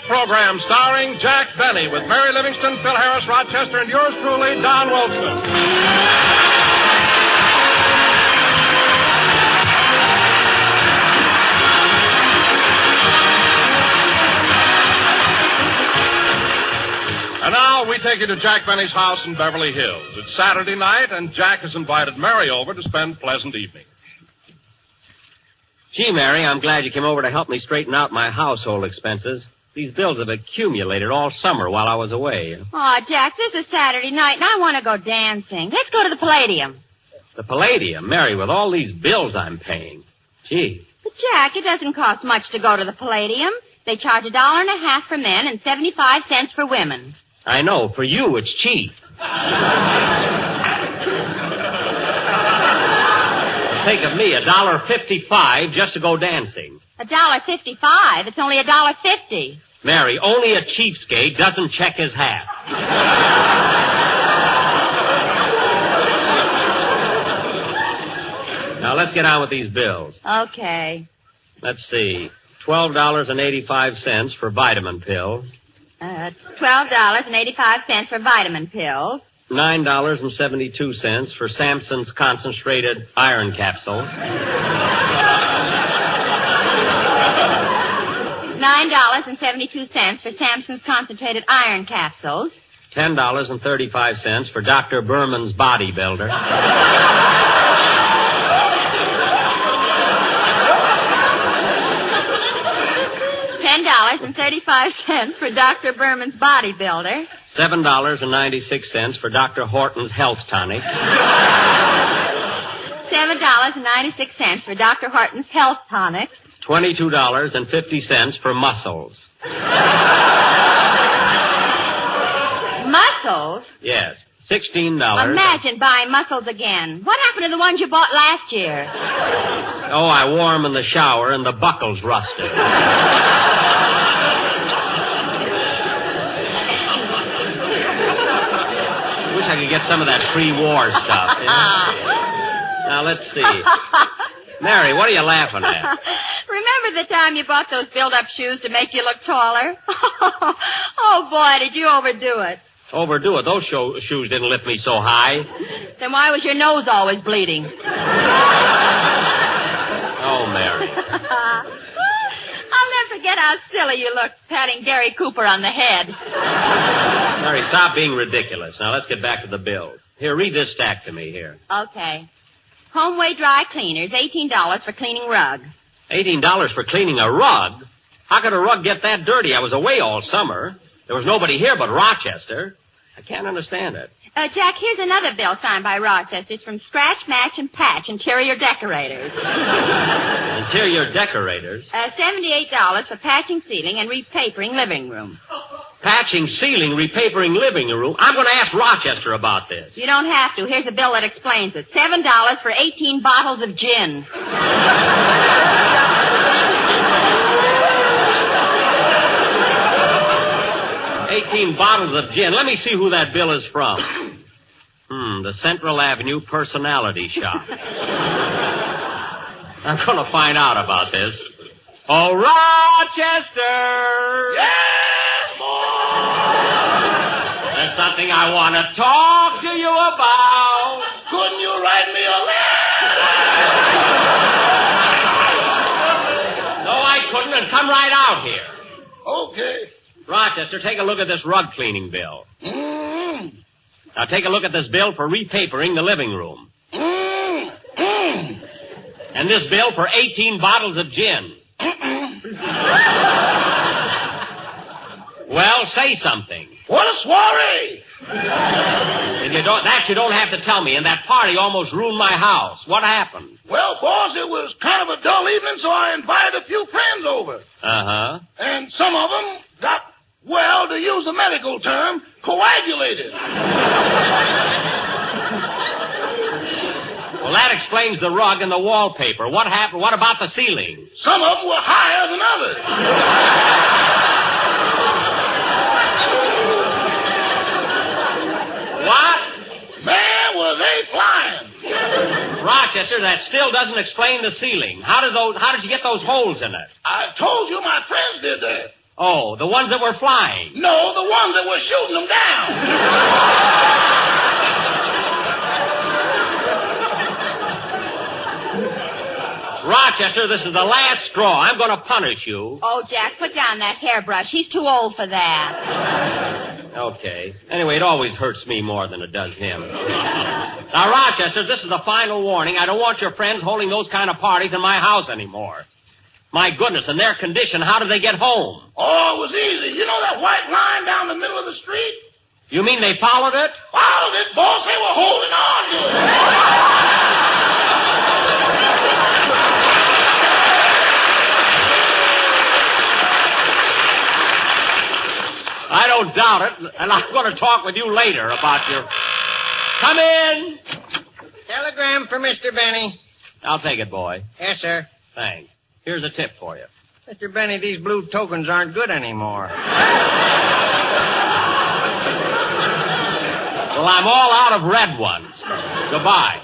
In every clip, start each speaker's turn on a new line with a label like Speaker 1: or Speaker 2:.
Speaker 1: program starring Jack Benny with Mary Livingston, Phil Harris, Rochester, and yours truly, Don Wilson. And now we take you to Jack Benny's house in Beverly Hills. It's Saturday night, and Jack has invited Mary over to spend a pleasant evening.
Speaker 2: Gee, Mary, I'm glad you came over to help me straighten out my household expenses. These bills have accumulated all summer while I was away.
Speaker 3: Oh, Jack, this is Saturday night, and I want to go dancing. Let's go to the Palladium.
Speaker 2: The Palladium? Mary, with all these bills I'm paying. Gee.
Speaker 3: But, Jack, it doesn't cost much to go to the Palladium. They charge $1.50 for men and 75 cents for women.
Speaker 2: I know. For you, it's cheap. Think of me, $1.55 just to go dancing.
Speaker 3: $1.55? It's only $1.50.
Speaker 2: Mary, only a cheapskate doesn't check his hat. Now, let's get on with these bills.
Speaker 3: Okay.
Speaker 2: Let's see. $12.85 for vitamin pills.
Speaker 3: $12.85 for vitamin pills.
Speaker 2: $9.72 for Samson's concentrated iron capsules.
Speaker 3: $9.72 for Samson's concentrated iron capsules.
Speaker 2: $10.35 for Dr. Berman's bodybuilder.
Speaker 3: $10.35 for Dr. Berman's bodybuilder.
Speaker 2: $7.96 for Dr. Horton's health tonic.
Speaker 3: $7.96 for Dr. Horton's health tonic.
Speaker 2: $22.50 for muscles.
Speaker 3: Muscles?
Speaker 2: Yes. $16.
Speaker 3: Imagine buying muscles again. What happened to the ones you bought last year?
Speaker 2: Oh, I wore them in the shower and the buckles rusted. Wish I could get some of that pre-war stuff. Yeah? Now, let's see. Mary, what are you laughing at?
Speaker 3: Remember the time you bought those build-up shoes to make you look taller? Oh, boy, did you overdo it.
Speaker 2: Overdo it. Those shoes didn't lift me so high.
Speaker 3: Then why was your nose always bleeding?
Speaker 2: Oh, Mary.
Speaker 3: I'll never forget how silly you looked patting Gary Cooper on the head.
Speaker 2: Mary, stop being ridiculous. Now, let's get back to the bills. Here, read this stack to me here.
Speaker 3: Okay. Homeway Dry Cleaners, $18 for cleaning rug.
Speaker 2: $18 for cleaning a rug? How could a rug get that dirty? I was away all summer. There was nobody here but Rochester. I can't understand it.
Speaker 3: Jack, here's another bill signed by Rochester. It's from Scratch, Match, and Patch Interior Decorators.
Speaker 2: Interior Decorators?
Speaker 3: $78 for patching ceiling and repapering living room.
Speaker 2: Patching ceiling, repapering living room? I'm going to ask Rochester about this.
Speaker 3: You don't have to. Here's a bill that explains it. $7 for 18 bottles of gin.
Speaker 2: 18 bottles of gin. Let me see who that bill is from. The Central Avenue Personality Shop. I'm going to find out about this. Oh, Rochester!
Speaker 4: Yes, boy!
Speaker 2: There's something I want to talk to you about.
Speaker 4: Couldn't you write me a letter?
Speaker 2: No, I couldn't, and come right out here.
Speaker 4: Okay.
Speaker 2: Rochester, take a look at this rug cleaning bill. Now take a look at this bill for repapering the living room. And this bill for 18 bottles of gin. Well, say something.
Speaker 4: What a soiree!
Speaker 2: And you don't have to tell me. And that party almost ruined my house. What happened?
Speaker 4: Well, boss, it was kind of a dull evening, so I invited a few friends over.
Speaker 2: Uh-huh.
Speaker 4: And some of them got, well, to use a medical term, coagulated.
Speaker 2: Well, that explains the rug and the wallpaper. What happened? What about the ceiling?
Speaker 4: Some of them were higher than others.
Speaker 2: What?
Speaker 4: Man, were they flying.
Speaker 2: Rochester, that still doesn't explain the ceiling. How did you get those holes in it?
Speaker 4: I told you my friends did that.
Speaker 2: Oh, the ones that were flying.
Speaker 4: No, the ones that were shooting them down.
Speaker 2: Rochester, this is the last straw. I'm going to punish you.
Speaker 3: Oh, Jack, put down that hairbrush. He's too old for that.
Speaker 2: Okay. Anyway, it always hurts me more than it does him. Now, Rochester, this is a final warning. I don't want your friends holding those kind of parties in my house anymore. My goodness, in their condition, how did they get home?
Speaker 4: Oh, it was easy. You know that white line down the middle of the street?
Speaker 2: You mean they followed it?
Speaker 4: Followed it, boss. They were holding on to it.
Speaker 2: I don't doubt it, and I'm going to talk with you later about your... Come in!
Speaker 5: Telegram for Mr. Benny.
Speaker 2: I'll take it, boy.
Speaker 5: Yes, sir.
Speaker 2: Thanks. Here's a tip for you.
Speaker 5: Mr. Benny, these blue tokens aren't good anymore.
Speaker 2: Well, I'm all out of red ones. Goodbye.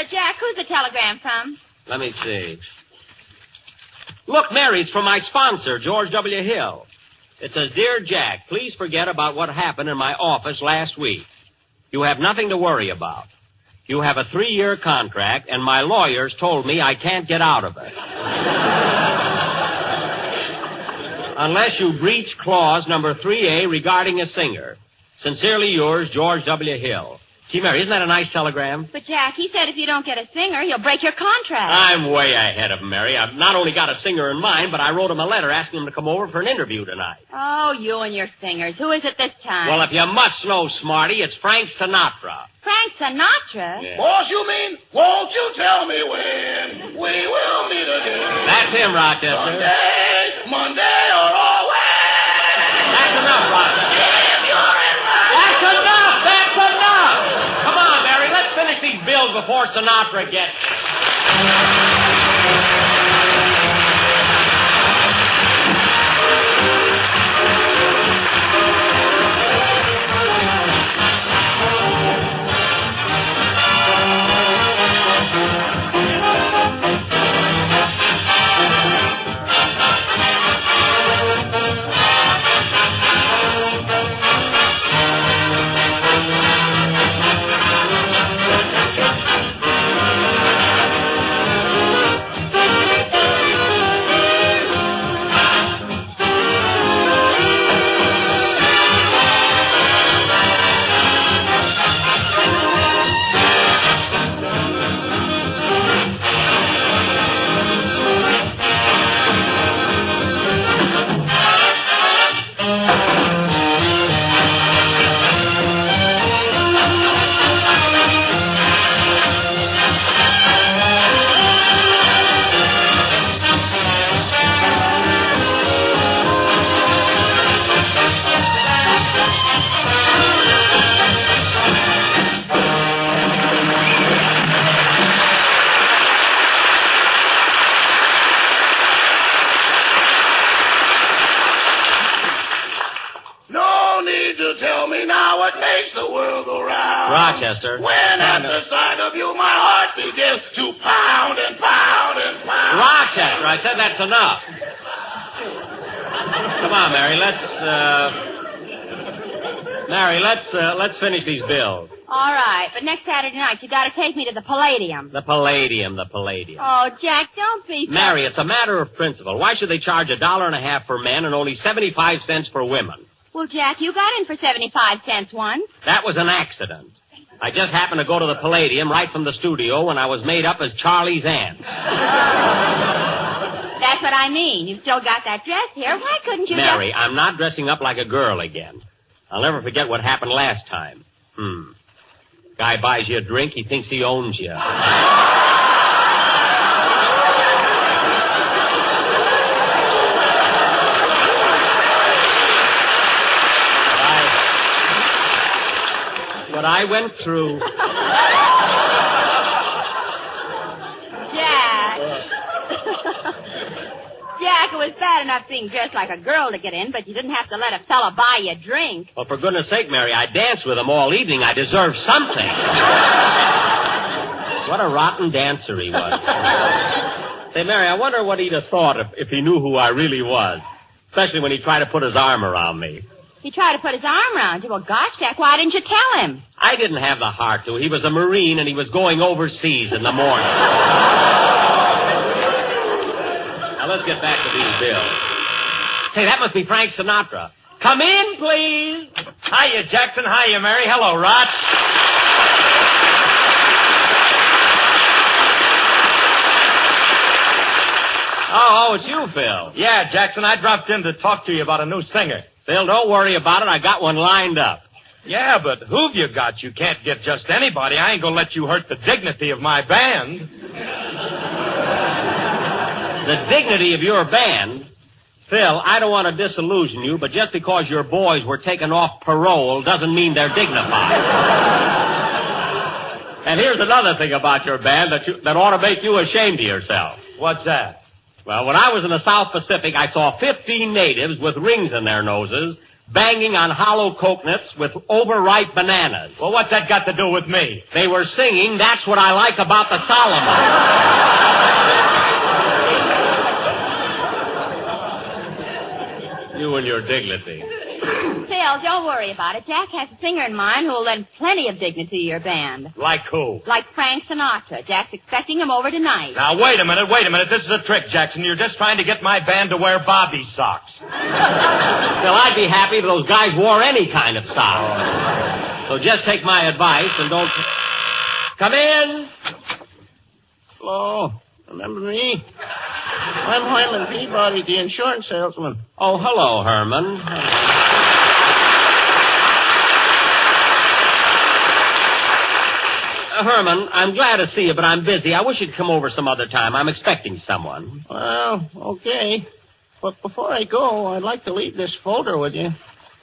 Speaker 3: Jack, who's the telegram from?
Speaker 2: Let me see. Look, Mary, it's from my sponsor, George W. Hill. It says, Dear Jack, please forget about what happened in my office last week. You have nothing to worry about. You have a 3-year contract, and my lawyers told me I can't get out of it. Unless you breach clause number 3A regarding a singer. Sincerely yours, George W. Hill. Gee, Mary, isn't that a nice telegram?
Speaker 3: But, Jack, he said if you don't get a singer, he'll break your contract.
Speaker 2: I'm way ahead of him, Mary. I've not only got a singer in mind, but I wrote him a letter asking him to come over for an interview tonight.
Speaker 3: Oh, you and your singers. Who is it this time?
Speaker 2: Well, if you must know, Smarty, it's Frank Sinatra.
Speaker 3: Frank Sinatra?
Speaker 2: Yeah.
Speaker 4: Boss, you mean, won't you tell me when we will meet again?
Speaker 2: That's him, Rochester.
Speaker 4: Sunday, Monday, or always.
Speaker 2: That's enough, Rochester.
Speaker 4: If you're in love.
Speaker 2: That's enough! That's enough! Come on, Mary, let's finish these bills before Sinatra gets...
Speaker 4: Tell me now what makes the world go round.
Speaker 2: Rochester.
Speaker 4: When at the sight of you my heart begins to pound and pound and pound.
Speaker 2: Rochester, I said that's enough. Come on, Mary, let's finish these bills.
Speaker 3: All right, but next Saturday night you got to take me to the Palladium.
Speaker 2: The Palladium.
Speaker 3: Oh, Jack, don't be...
Speaker 2: Mary, it's a matter of principle. Why should they charge $1.50 for men and only 75 cents for women?
Speaker 3: Well, Jack, you got in for 75 cents once.
Speaker 2: That was an accident. I just happened to go to the Palladium right from the studio when I was made up as Charlie's aunt.
Speaker 3: That's what I mean. You still got that dress here. Why couldn't you...
Speaker 2: Mary, I'm not dressing up like a girl again. I'll never forget what happened last time. Guy buys you a drink, he thinks he owns you. What I went through...
Speaker 3: Jack. Jack, it was bad enough being dressed like a girl to get in, but you didn't have to let a fella buy you a drink.
Speaker 2: Well, for goodness sake, Mary, I danced with him all evening. I deserve something. What a rotten dancer he was. Say, Mary, I wonder what he'd have thought if he knew who I really was. Especially when he tried to put his arm around me.
Speaker 3: He tried to put his arm around you. Well, gosh, Jack, why didn't you tell him?
Speaker 2: I didn't have the heart to. He was a Marine, and he was going overseas in the morning. Now, let's get back to these bills. Say, that must be Frank Sinatra. Come in, please.
Speaker 5: Hiya, Jackson. Hiya, Mary. Hello, Rod.
Speaker 2: Oh, it's you, Phil.
Speaker 5: Yeah, Jackson, I dropped in to talk to you about a new singer.
Speaker 2: Phil, don't worry about it. I got one lined up.
Speaker 5: Yeah, but who've you got? You can't get just anybody. I ain't gonna let you hurt the dignity of my band.
Speaker 2: The dignity of your band? Phil, I don't want to disillusion you, but just because your boys were taken off parole doesn't mean they're dignified. And here's another thing about your band that ought to make you ashamed of yourself.
Speaker 5: What's that?
Speaker 2: Well, when I was in the South Pacific, I saw 15 natives with rings in their noses banging on hollow coconuts with overripe bananas.
Speaker 5: Well, what's that got to do with me?
Speaker 2: They were singing, "That's What I Like About the Solomon." You and your dignity.
Speaker 3: Phil, don't worry about it. Jack has a singer in mind who will lend plenty of dignity to your band.
Speaker 5: Like who?
Speaker 3: Like Frank Sinatra. Jack's expecting him over tonight.
Speaker 5: Now, wait a minute. This is a trick, Jackson. You're just trying to get my band to wear Bobby socks.
Speaker 2: Phil, I'd be happy if those guys wore any kind of socks. So just take my advice and don't... Come in.
Speaker 6: Hello. Remember me? I'm Hyman Peabody, the insurance salesman.
Speaker 2: Oh, hello, Herman. Herman, I'm glad to see you, but I'm busy. I wish you'd come over some other time. I'm expecting someone.
Speaker 6: Well, okay. But before I go, I'd like to leave this folder with you.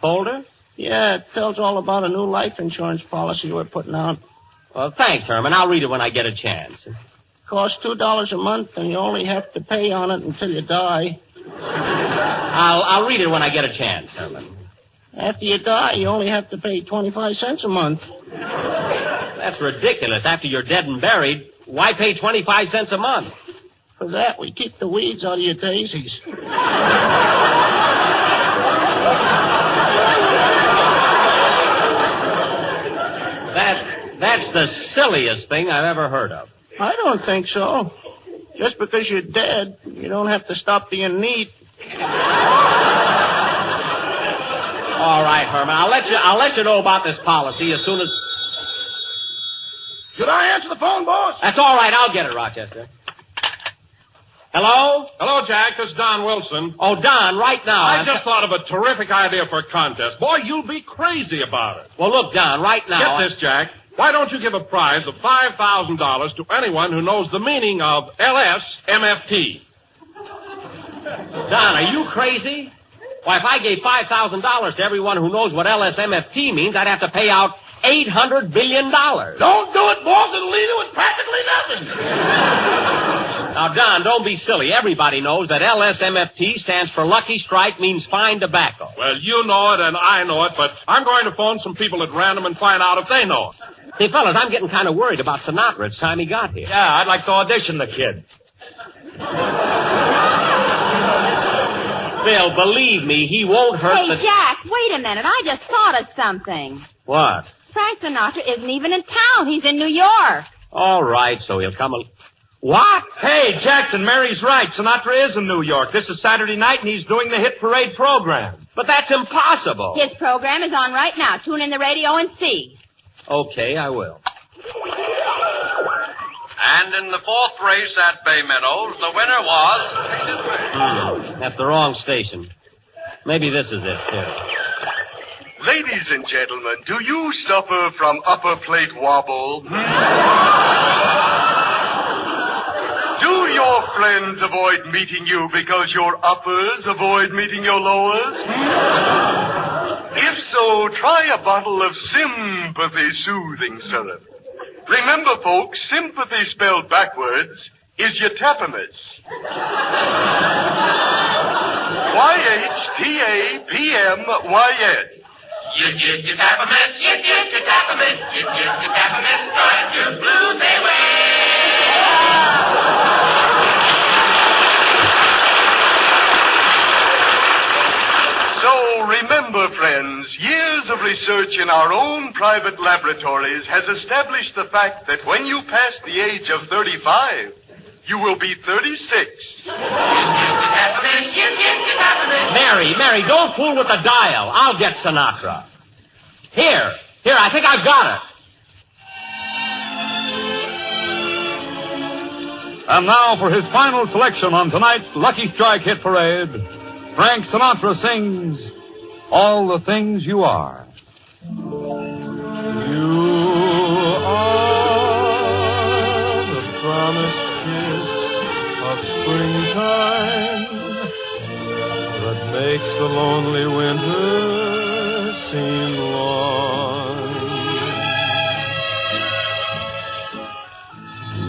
Speaker 2: Folder?
Speaker 6: Yeah, it tells all about a new life insurance policy we're putting out.
Speaker 2: Well, thanks, Herman. I'll read it when I get a chance.
Speaker 6: Costs $2 a month, and you only have to pay on it until you die.
Speaker 2: I'll read it when I get a chance, Herman.
Speaker 6: After you die, you only have to pay 25 cents a month.
Speaker 2: That's ridiculous. After you're dead and buried, why pay 25 cents a month?
Speaker 6: For that, we keep the weeds out of your daisies.
Speaker 2: That's the silliest thing I've ever heard of.
Speaker 6: I don't think so. Just because you're dead, you don't have to stop being neat.
Speaker 2: All right, Herman. I'll let you know about this policy as soon as...
Speaker 4: Should I answer the phone, boss?
Speaker 2: That's all right. I'll get it, Rochester. Hello?
Speaker 1: Hello, Jack. This is Don Wilson.
Speaker 2: Oh, Don, right now.
Speaker 1: I just thought of a terrific idea for a contest. Boy, you'll be crazy about it.
Speaker 2: Well, look, Don, right now...
Speaker 1: Get this, Jack. Why don't you give a prize of $5,000 to anyone who knows the meaning of LSMFT?
Speaker 2: Don, are you crazy? Why, if I gave $5,000 to everyone who knows what LSMFT means, I'd have to pay out $800 billion.
Speaker 4: Don't do it, boss. It'll leave you with practically nothing.
Speaker 2: Now, Don, don't be silly. Everybody knows that LSMFT stands for Lucky Strike, means fine tobacco.
Speaker 1: Well, you know it and I know it, but I'm going to phone some people at random and find out if they know it.
Speaker 2: See, fellas, I'm getting kind of worried about Sinatra. It's time he got here.
Speaker 5: Yeah, I'd like to audition the kid.
Speaker 2: Phil, believe me, he won't hurt
Speaker 3: Hey, Jack, wait a minute. I just thought of something.
Speaker 2: What?
Speaker 3: Frank Sinatra isn't even in town. He's in New York.
Speaker 2: All right, so he'll come... What?
Speaker 5: Hey, Jackson, Mary's right. Sinatra is in New York. This is Saturday night, and he's doing the Hit Parade program.
Speaker 2: But that's impossible.
Speaker 3: His program is on right now. Tune in the radio and see.
Speaker 2: Okay, I will.
Speaker 7: And in the fourth race at Bay Meadows, the winner was...
Speaker 2: That's the wrong station. Maybe this is it, too.
Speaker 8: Ladies and gentlemen, do you suffer from upper plate wobble? Do your friends avoid meeting you because your uppers avoid meeting your lowers? If so, try a bottle of Sympathy Soothing Syrup. Remember, folks, sympathy spelled backwards is your tapamus. YHTAPMYS.
Speaker 4: You tapamus, you tapamus, you tapamus, drive your blues away.
Speaker 8: friends, years of research in our own private laboratories has established the fact that when you pass the age of 35, you will be 36.
Speaker 2: Mary, don't fool with the dial. I'll get Sinatra. Here, I think I've got it.
Speaker 9: And now for his final selection on tonight's Lucky Strike Hit Parade, Frank Sinatra sings All the Things You Are. You are the promised kiss of springtime that makes the lonely winter seem long.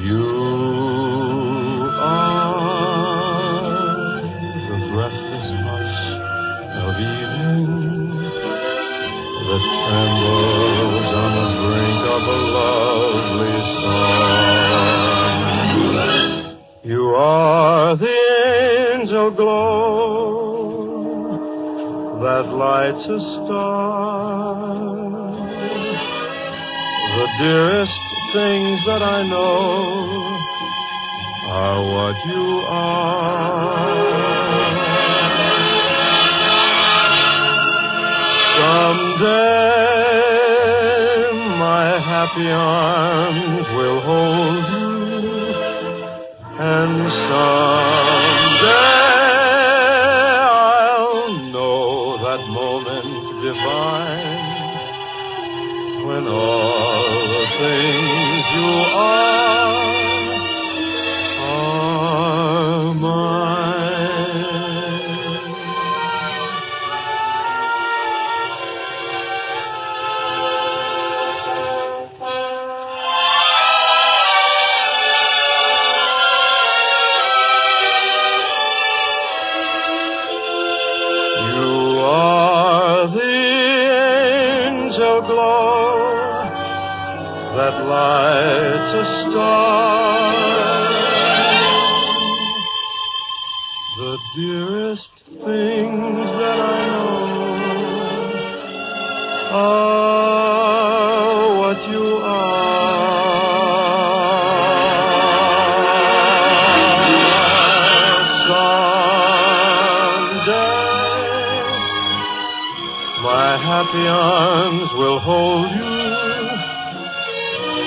Speaker 9: You that trembles on the brink of a lovely song. You are the angel glow that lights a star. The dearest things that I know are what you are. Someday my happy arms will hold you, and someday I'll know that moment divine when all the things you are mine. That lights a star, the dearest things that I know are what you are. Someday my happy arms will hold you,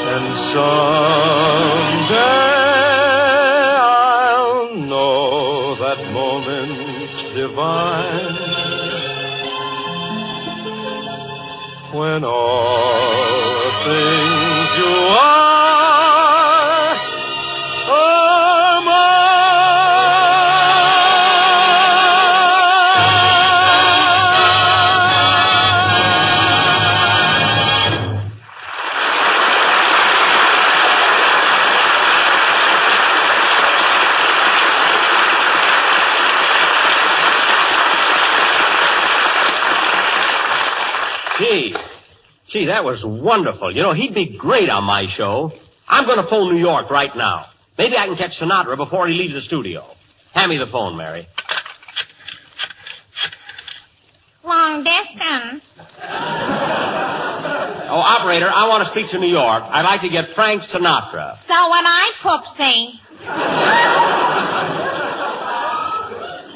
Speaker 9: and someday I'll know that moment divine when all the things you are mine.
Speaker 2: Gee, that was wonderful. You know, he'd be great on my show. I'm going to phone New York right now. Maybe I can catch Sinatra before he leaves the studio. Hand me the phone, Mary.
Speaker 3: Long distance.
Speaker 2: Oh, operator, I want to speak to New York. I'd like to get Frank Sinatra.
Speaker 3: So when I poopsie.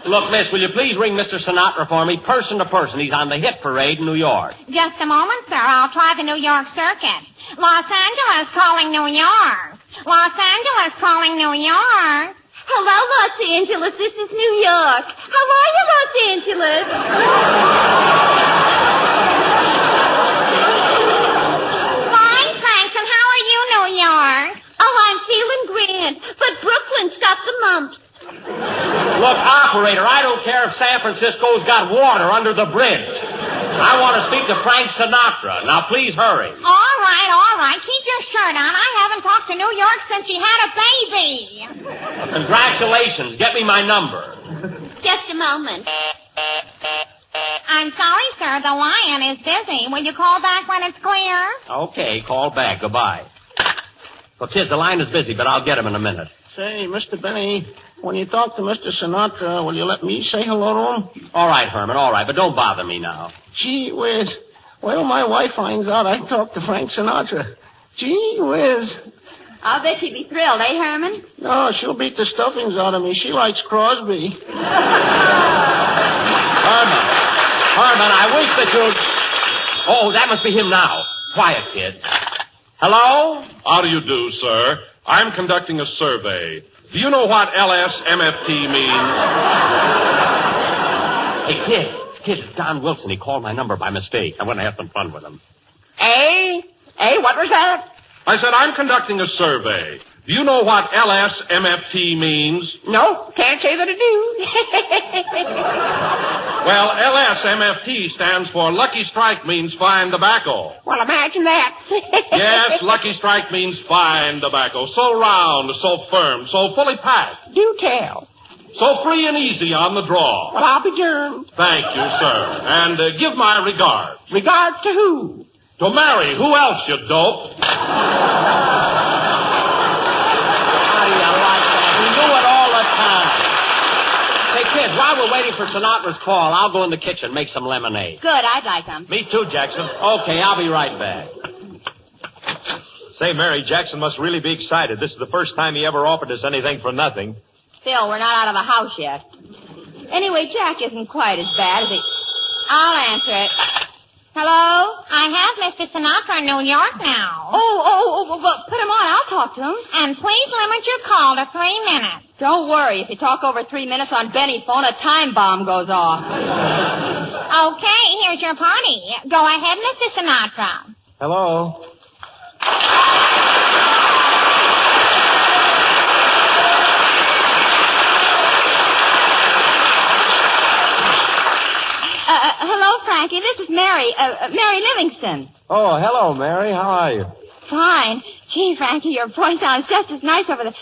Speaker 2: Look, miss, will you please ring Mr. Sinatra for me, person to person? He's on the hit parade in New York.
Speaker 3: Just a moment, sir. I'll try the New York circuit. Los Angeles calling New York. Los Angeles calling New York. Hello, Los Angeles. This is New York. How are you, Los Angeles? Fine, thanks. And how are you, New York? Oh, I'm feeling grand. But Brooklyn's got the mumps.
Speaker 2: Look, operator, I don't care if San Francisco's got water under the bridge. I want to speak to Frank Sinatra. Now, please hurry.
Speaker 3: All right. Keep your shirt on. I haven't talked to New York since she had a baby.
Speaker 2: Congratulations. Get me my number.
Speaker 3: Just a moment. I'm sorry, sir. The lion is busy. Will you call back when it's clear?
Speaker 2: Okay, call back. Goodbye. Well, kids, the line is busy, but I'll get him in a minute.
Speaker 6: Say, Mr. Benny, when you talk to Mr. Sinatra, will you let me say hello to him?
Speaker 2: All right, Herman, all right, but don't bother me now.
Speaker 6: Gee whiz. Well, my wife finds out I talked to Frank Sinatra. Gee whiz.
Speaker 3: I'll bet she'd be thrilled, eh, Herman?
Speaker 6: No, she'll beat the stuffings out of me. She likes Crosby.
Speaker 2: Herman, I wish that you'd... Oh, that must be him now. Quiet, kids. Hello?
Speaker 1: How do you do, sir? I'm conducting a survey. Do you know what LSMFT means?
Speaker 2: Hey, kid, it's Don Wilson. He called my number by mistake. I want to have some fun with him. Eh? What was that?
Speaker 1: I said I'm conducting a survey. Do you know what LSMFT means?
Speaker 2: No, can't say that I do.
Speaker 1: Well, LSMFT stands for Lucky Strike means fine tobacco.
Speaker 2: Well, imagine that.
Speaker 1: Yes, Lucky Strike means fine tobacco. So round, so firm, so fully packed.
Speaker 2: Do tell.
Speaker 1: So free and easy on the draw.
Speaker 2: Well, I'll be darned.
Speaker 1: Thank you, sir. And give my regards.
Speaker 2: Regards to who?
Speaker 1: To Mary. Who else, you dope?
Speaker 2: How do you like that? We do it all the time. Hey, kids, while we're waiting for Sinatra's call, I'll go in the kitchen and make some lemonade.
Speaker 3: Good, I'd like some.
Speaker 5: Me too, Jackson.
Speaker 2: Okay, I'll be right back.
Speaker 5: Say, Mary, Jackson must really be excited. This is the first time he ever offered us anything for nothing.
Speaker 3: Still, we're not out of the house yet. Anyway, Jack isn't quite as bad as he... I'll answer it. Hello?
Speaker 10: I have Mr. Sinatra in New York now.
Speaker 3: Well, put him on. I'll talk to him.
Speaker 10: And please limit your call to 3 minutes.
Speaker 3: Don't worry. If you talk over 3 minutes on Benny's phone, a time bomb goes off.
Speaker 10: Okay, here's your party. Go ahead, Mr. Sinatra.
Speaker 5: Hello?
Speaker 3: Hello, Frankie. This is Mary. Mary Livingston.
Speaker 5: Oh, hello, Mary. How are you?
Speaker 3: Fine. Gee, Frankie, your voice sounds just as nice over the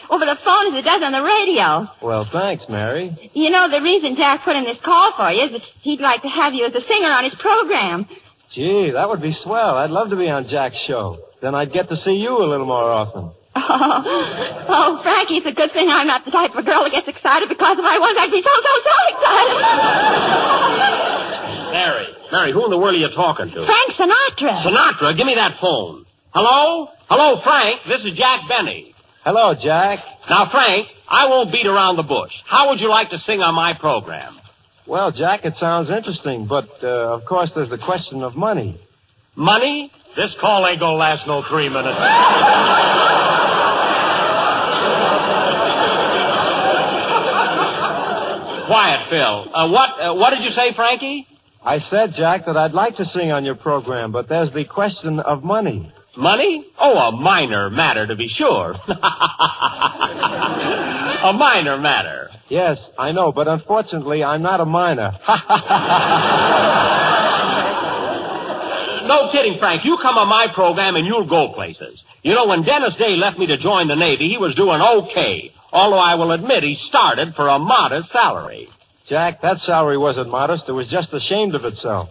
Speaker 3: phone as it does on the radio.
Speaker 5: Well, thanks, Mary.
Speaker 3: You know, the reason Jack put in this call for you is that he'd like to have you as a singer on his program.
Speaker 5: Gee, that would be swell. I'd love to be on Jack's show. Then I'd get to see you a little more often.
Speaker 3: Oh, Frankie, it's a good thing I'm not the type of girl that gets excited because of my ones. I'd be so excited.
Speaker 2: Mary, who in the world are you talking to?
Speaker 3: Frank Sinatra.
Speaker 2: Sinatra, give me that phone. Hello? Hello, Frank. This is Jack Benny.
Speaker 5: Hello, Jack.
Speaker 2: Now, Frank, I won't beat around the bush. How would you like to sing on my program?
Speaker 5: Well, Jack, it sounds interesting, but, of course, there's the question of money.
Speaker 2: Money?
Speaker 5: This call ain't gonna last no 3 minutes.
Speaker 2: Quiet, Phil. What did you say, Frankie?
Speaker 5: I said, Jack, that I'd like to sing on your program, but there's the question of money.
Speaker 2: Money? Oh, a minor matter, to be sure. A minor matter.
Speaker 5: Yes, I know, but unfortunately, I'm not a minor.
Speaker 2: No kidding, Frank. You come on my program and you'll go places. You know, when Dennis Day left me to join the Navy, he was doing okay. Although I will admit he started for a modest salary.
Speaker 5: Jack, that salary wasn't modest. It was just ashamed of itself.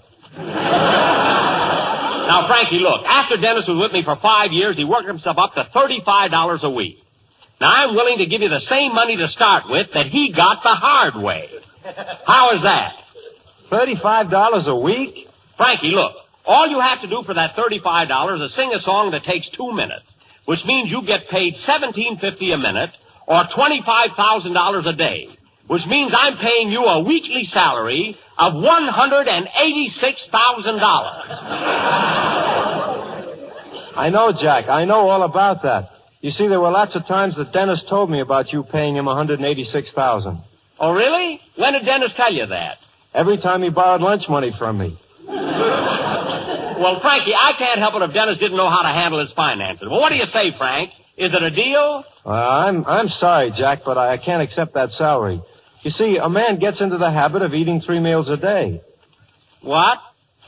Speaker 2: Now, Frankie, look. After Dennis was with me for 5 years, he worked himself up to $35 a week. Now, I'm willing to give you the same money to start with that he got the hard way. How is that?
Speaker 5: $35 a week?
Speaker 2: Frankie, look. All you have to do for that $35 is sing a song that takes 2 minutes, which means you get paid $17.50 a minute or $25,000 a day, which means I'm paying you a weekly salary of $186,000.
Speaker 5: I know, Jack. I know all about that. You see, there were lots of times that Dennis told me about you paying him $186,000.
Speaker 2: Oh, really? When did Dennis tell you that?
Speaker 5: Every time he borrowed lunch money from me.
Speaker 2: Well, Frankie, I can't help it if Dennis didn't know how to handle his finances. Well, what do you say, Frank? Is it a deal?
Speaker 5: I'm sorry, Jack, but I can't accept that salary. You see, a man gets into the habit of eating 3 meals a day.
Speaker 2: What?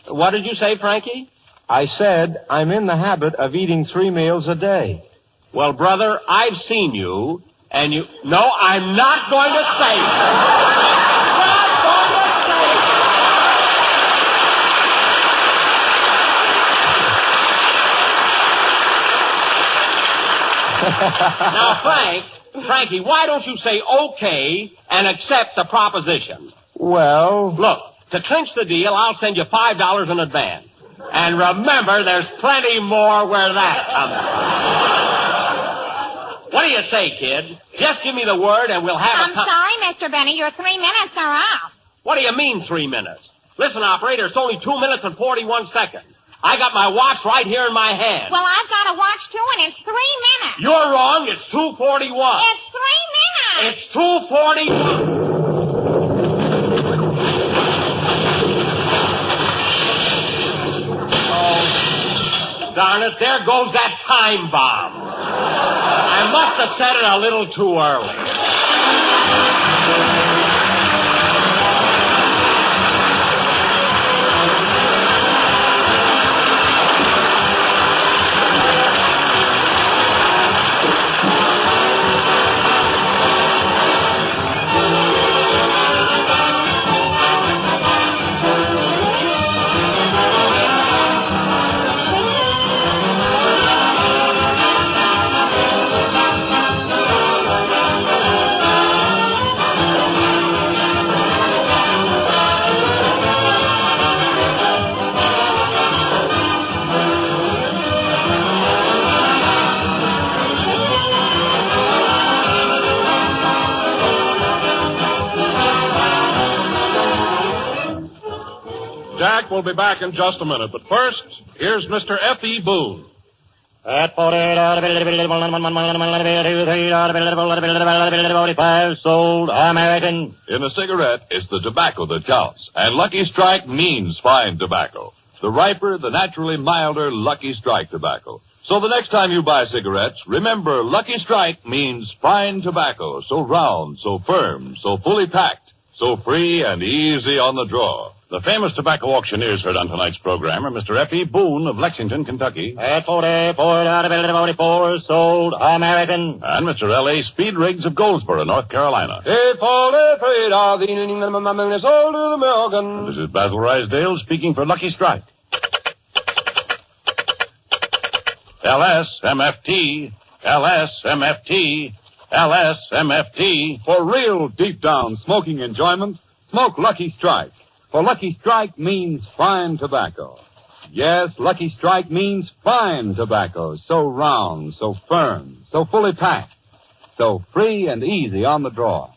Speaker 2: What did you say, Frankie?
Speaker 5: I said I'm in the habit of eating 3 meals a day.
Speaker 2: Well, brother, I've seen you, and you... No, I'm not going to say it. Now, Frank, Frankie, why don't you say okay and accept the proposition?
Speaker 5: Well...
Speaker 2: Look, to clinch the deal, I'll send you $5 in advance. And remember, there's plenty more where that comes from. What do you say, kid? Just give me the word and we'll have
Speaker 3: I'm sorry, Mr. Benny. Your 3 minutes are up.
Speaker 2: What do you mean 3 minutes? Listen, operator, it's only 2 minutes and 41 seconds. I got my watch right here in my hand.
Speaker 3: Well, I've got a watch, too, and it's 3 minutes.
Speaker 2: You're wrong. It's 2:41.
Speaker 3: It's 3 minutes.
Speaker 2: It's 2:41. Oh, darn it. There goes that time bomb. I must have said it a little too early.
Speaker 1: Jack will be back in just a minute, but first, here's Mr. F.E. Boone.
Speaker 6: At 45 sold American.
Speaker 11: In a cigarette, it's the tobacco that counts. And Lucky Strike means fine tobacco. The riper, the naturally milder Lucky Strike tobacco. So the next time you buy cigarettes, remember Lucky Strike means fine tobacco. So round, so firm, so fully packed, so free and easy on the draw.
Speaker 1: The famous tobacco auctioneers heard on tonight's program are Mr. F.E. Boone of Lexington, Kentucky.
Speaker 6: At 44 sold American.
Speaker 1: And Mr. L.A. Speed Riggs of Goldsboro, North Carolina.
Speaker 5: Sold American.
Speaker 1: This is Basil Rysdale speaking for Lucky Strike. LSMFT, LSMFT, LSMFT.
Speaker 9: For real deep down smoking enjoyment, smoke Lucky Strike. For Lucky Strike means fine tobacco. Yes, Lucky Strike means fine tobacco. So round, so firm, so fully packed, so free and easy on the draw.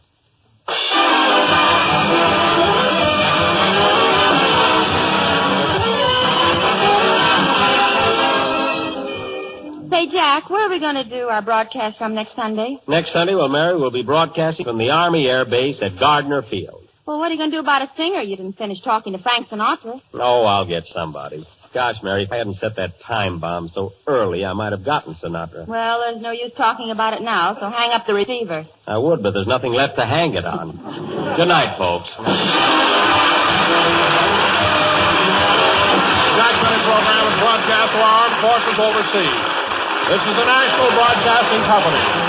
Speaker 10: Say, Jack, where are we going to do our broadcast from next Sunday?
Speaker 2: Next Sunday, well, Mary, we'll be broadcasting from the Army Air Base at Gardner Field.
Speaker 10: Well, what are you going to do about a singer? You didn't finish talking to Frank Sinatra.
Speaker 2: Oh, I'll get somebody. Gosh, Mary, if I hadn't set that time bomb so early, I might have gotten Sinatra.
Speaker 10: Well, there's no use talking about it now, so hang up the receiver.
Speaker 2: I would, but there's nothing left to hang it on. Good night, folks.
Speaker 1: Jack Benny program is broadcast to our armed forces overseas. This is the National Broadcasting Company.